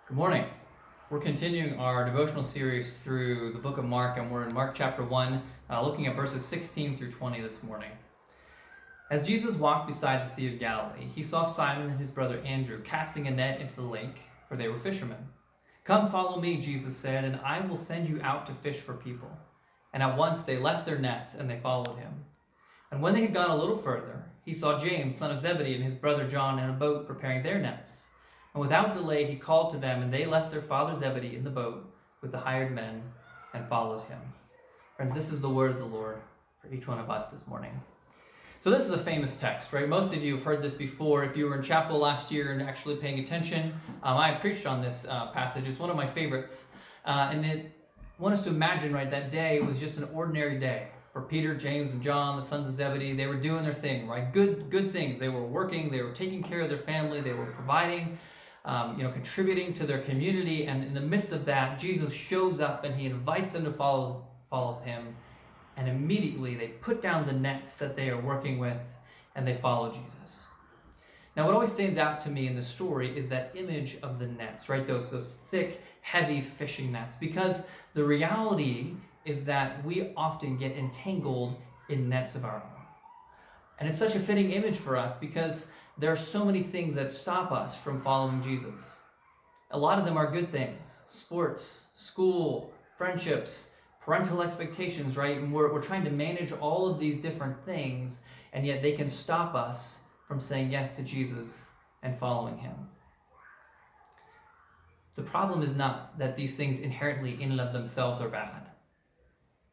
Good morning. We're continuing our devotional series through the book of Mark, and we're in Mark chapter 1, looking at verses 16 through 20 this morning. As Jesus walked beside the Sea of Galilee, he saw Simon and his brother Andrew casting a net into the lake, for they were fishermen. "Come, follow me," Jesus said, "and I will send you out to fish for people." And at once they left their nets and they followed him. And when they had gone a little further, he saw James, son of Zebedee, and his brother John in a boat preparing their nets. And without delay he called to them, and they left their father Zebedee in the boat with the hired men and followed him. Friends, this is the word of the Lord for each one of us this morning. So this is a famous text, right? Most of you have heard this before. If you were in chapel last year and actually paying attention, I preached on this passage. It's one of my favorites. And I want us to imagine, right, that day was just an ordinary day for Peter, James, and John, the sons of Zebedee. They were doing their thing, right? Good things. They were working. They were taking care of their family. They were providing, contributing to their community. And in the midst of that, Jesus shows up and he invites them to follow him. And immediately they put down the nets that they are working with and they follow Jesus. Now, what always stands out to me in the story is that image of the nets, right? Those thick, heavy fishing nets. Because the reality is that we often get entangled in nets of our own. And it's such a fitting image for us because there are so many things that stop us from following Jesus. A lot of them are good things: sports, school, friendships, parental expectations, right? And we're trying to manage all of these different things, and yet they can stop us from saying yes to Jesus and following him. The problem is not that these things inherently in and of themselves are bad.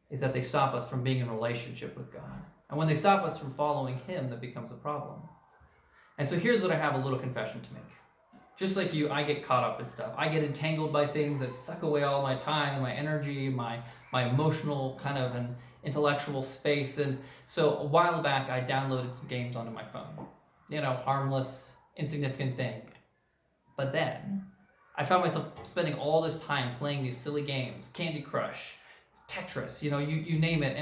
Is that they stop us from being in relationship with God. And when they stop us from following him, that becomes a problem. And so here's what I have a little confession to make. Just like you, I get caught up in stuff. I get entangled by things that suck away all my time, my energy, my emotional kind of an intellectual space. And so a while back, I downloaded some games onto my phone. Harmless, insignificant thing. But then I found myself spending all this time playing these silly games, Candy Crush, Tetris, you name it.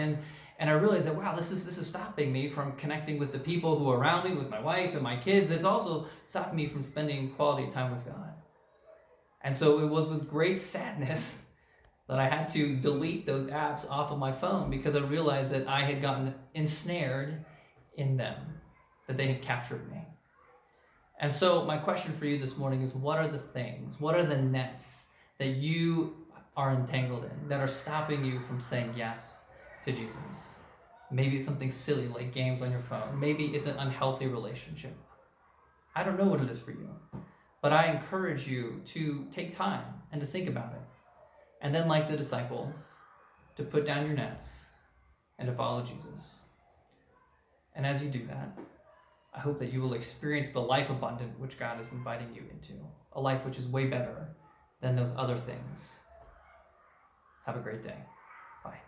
And I realized that, wow, this is stopping me from connecting with the people who are around me, with my wife and my kids. It's also stopping me from spending quality time with God. And so it was with great sadness that I had to delete those apps off of my phone because I realized that I had gotten ensnared in them, that they had captured me. And so my question for you this morning is, what are the things, what are the nets that you are entangled in, that are stopping you from saying yes to Jesus? Maybe it's something silly like games on your phone. Maybe it's an unhealthy relationship. I don't know what it is for you, but I encourage you to take time and to think about it. And then, like the disciples, to put down your nets and to follow Jesus. And as you do that, I hope that you will experience the life abundant which God is inviting you into, a life which is way better than those other things. Have a great day. Bye.